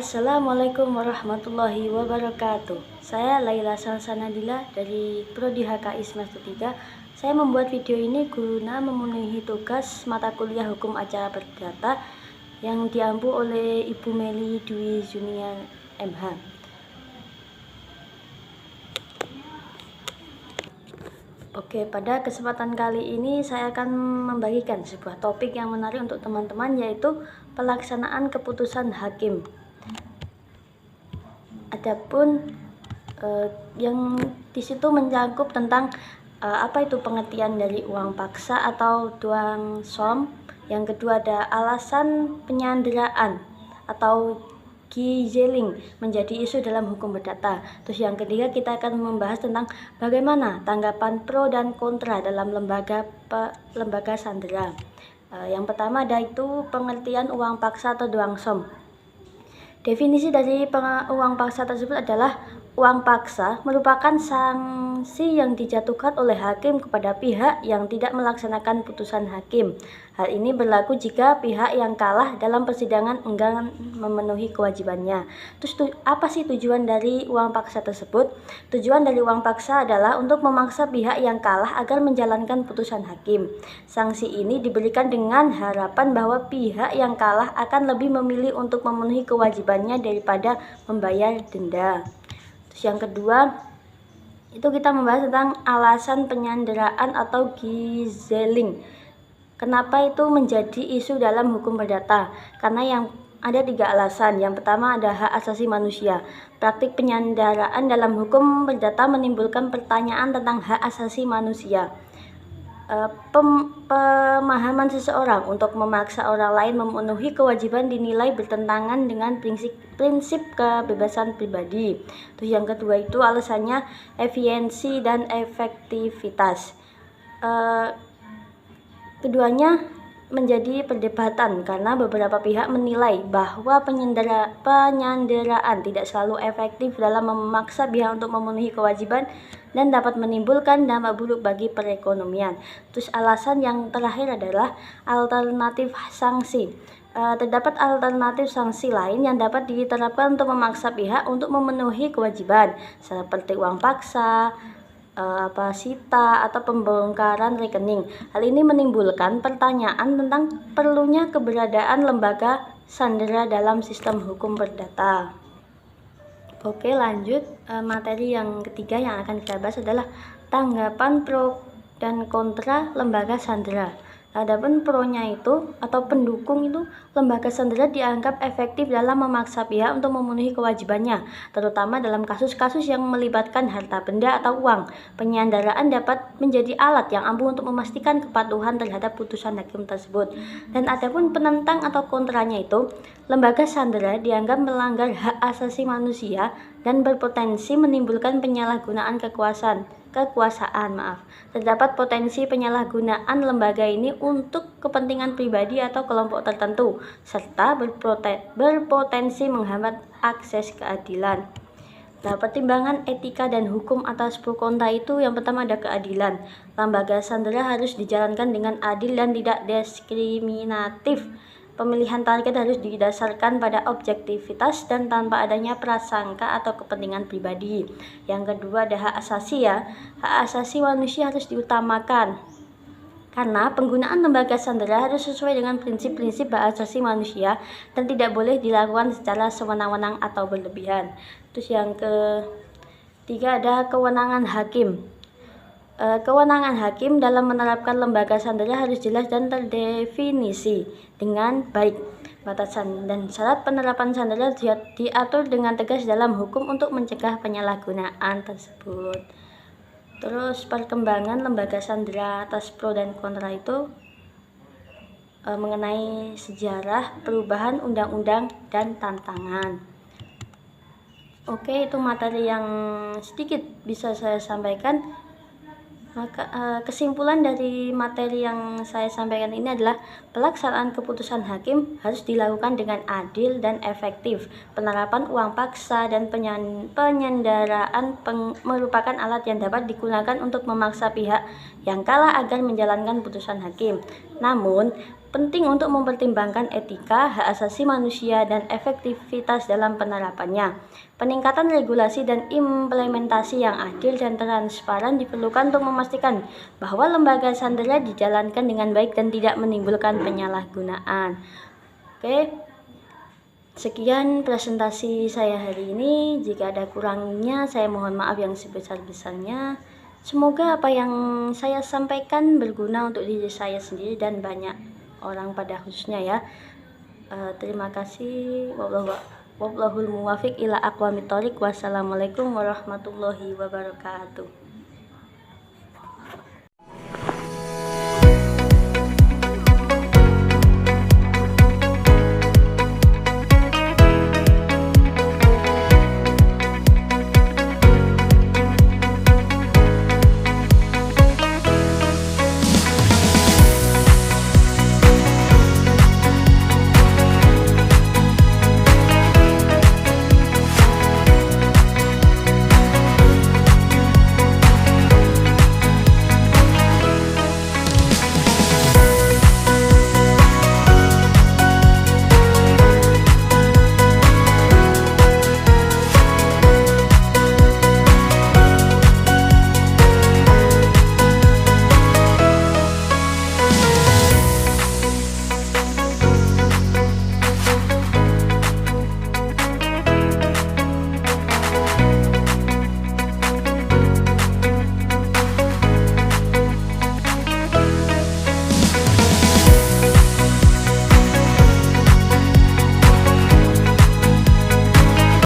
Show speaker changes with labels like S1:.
S1: Assalamualaikum warahmatullahi wabarakatuh. Saya Laila Salsanadila dari Prodi HKI semester 3. Saya membuat video ini guna memenuhi tugas mata kuliah Hukum Acara Perdata yang diampu oleh Ibu Meli Dwi Junia MH. Oke, pada kesempatan kali ini saya akan membagikan sebuah topik yang menarik untuk teman-teman, yaitu pelaksanaan keputusan hakim. Adapun yang di situ mencakup tentang apa itu pengertian dari uang paksa atau uang som. Yang kedua ada alasan penyanderaan atau gizeling menjadi isu dalam hukum perdata. Terus yang ketiga kita akan membahas tentang bagaimana tanggapan pro dan kontra dalam lembaga sandera. Yang pertama ada itu pengertian uang paksa atau uang som. Definisi dari uang paksa tersebut adalah uang paksa merupakan sanksi yang dijatuhkan oleh hakim kepada pihak yang tidak melaksanakan putusan hakim. Hal ini berlaku jika pihak yang kalah dalam persidangan enggan memenuhi kewajibannya. Terus apa sih tujuan dari uang paksa tersebut? Tujuan dari uang paksa adalah untuk memaksa pihak yang kalah agar menjalankan putusan hakim. Sanksi ini diberikan dengan harapan bahwa pihak yang kalah akan lebih memilih untuk memenuhi kewajibannya daripada membayar denda. Terus yang kedua itu kita membahas tentang alasan penyanderaan atau gizeling. Kenapa itu menjadi isu dalam hukum perdata? Karena yang ada 3 alasan. Yang pertama ada hak asasi manusia. Praktik penyanderaan dalam hukum perdata menimbulkan pertanyaan tentang hak asasi manusia. Pemahaman seseorang untuk memaksa orang lain memenuhi kewajiban dinilai bertentangan dengan prinsip kebebasan pribadi. Terus yang kedua itu alasannya efisiensi dan efektivitas. Keduanya menjadi perdebatan karena beberapa pihak menilai bahwa penyanderaan tidak selalu efektif dalam memaksa pihak untuk memenuhi kewajiban dan dapat menimbulkan dampak buruk bagi perekonomian. Terus alasan yang terakhir adalah alternatif sanksi. Terdapat alternatif sanksi lain yang dapat diterapkan untuk memaksa pihak untuk memenuhi kewajiban, seperti uang paksa, sita atau pembongkaran rekening. Hal ini menimbulkan pertanyaan tentang perlunya keberadaan lembaga sandera dalam sistem hukum perdata. Oke, lanjut. Materi yang ketiga yang akan kita bahas adalah tanggapan pro dan kontra lembaga sandera. Adapun pro-nya itu atau pendukung itu, lembaga sandera dianggap efektif dalam memaksa pihak untuk memenuhi kewajibannya, terutama dalam kasus-kasus yang melibatkan harta benda atau uang. Penyanderaan dapat menjadi alat yang ampuh untuk memastikan kepatuhan terhadap putusan hakim tersebut. Dan adapun penentang atau kontranya itu, lembaga sandera dianggap melanggar hak asasi manusia dan berpotensi menimbulkan penyalahgunaan kekuasaan. Terdapat potensi penyalahgunaan lembaga ini untuk kepentingan pribadi atau kelompok tertentu, serta berpotensi menghambat akses keadilan. Nah, pertimbangan etika dan hukum atas pro kontra itu yang pertama ada keadilan. Lembaga sandera harus dijalankan dengan adil dan tidak diskriminatif. Pemilihan target harus didasarkan pada objektivitas dan tanpa adanya prasangka atau kepentingan pribadi. Yang kedua ada hak asasi ya. Hak asasi manusia harus diutamakan. Karena penggunaan lembaga sandera harus sesuai dengan prinsip-prinsip hak asasi manusia dan tidak boleh dilakukan secara sewenang-wenang atau berlebihan. Terus yang ketiga ada kewenangan hakim. Kewenangan hakim dalam menerapkan lembaga sandera harus jelas dan terdefinisi dengan baik. Batasan dan syarat penerapan sandera diatur dengan tegas dalam hukum untuk mencegah penyalahgunaan tersebut. Terus perkembangan lembaga sandera atas pro dan kontra itu mengenai sejarah, perubahan undang-undang dan tantangan. Oke, itu materi yang sedikit bisa saya sampaikan. Maka kesimpulan dari materi yang saya sampaikan ini adalah pelaksanaan keputusan hakim harus dilakukan dengan adil dan efektif. Penerapan uang paksa dan penyanderaan merupakan alat yang dapat digunakan untuk memaksa pihak yang kalah agar menjalankan putusan hakim. Namun, penting untuk mempertimbangkan etika, hak asasi manusia, dan efektivitas dalam penerapannya. Peningkatan regulasi dan implementasi yang adil dan transparan diperlukan untuk memastikan bahwa lembaga sandera dijalankan dengan baik dan tidak menimbulkan penyalahgunaan. Oke, sekian presentasi saya hari ini. Jika ada kurangnya, saya mohon maaf yang sebesar-besarnya. Semoga apa yang saya sampaikan berguna untuk diri saya sendiri dan banyak orang pada khususnya ya. Terima kasih. Wallahul muwafiq ila aqwamit thoriq. Wassalamualaikum warahmatullahi wabarakatuh.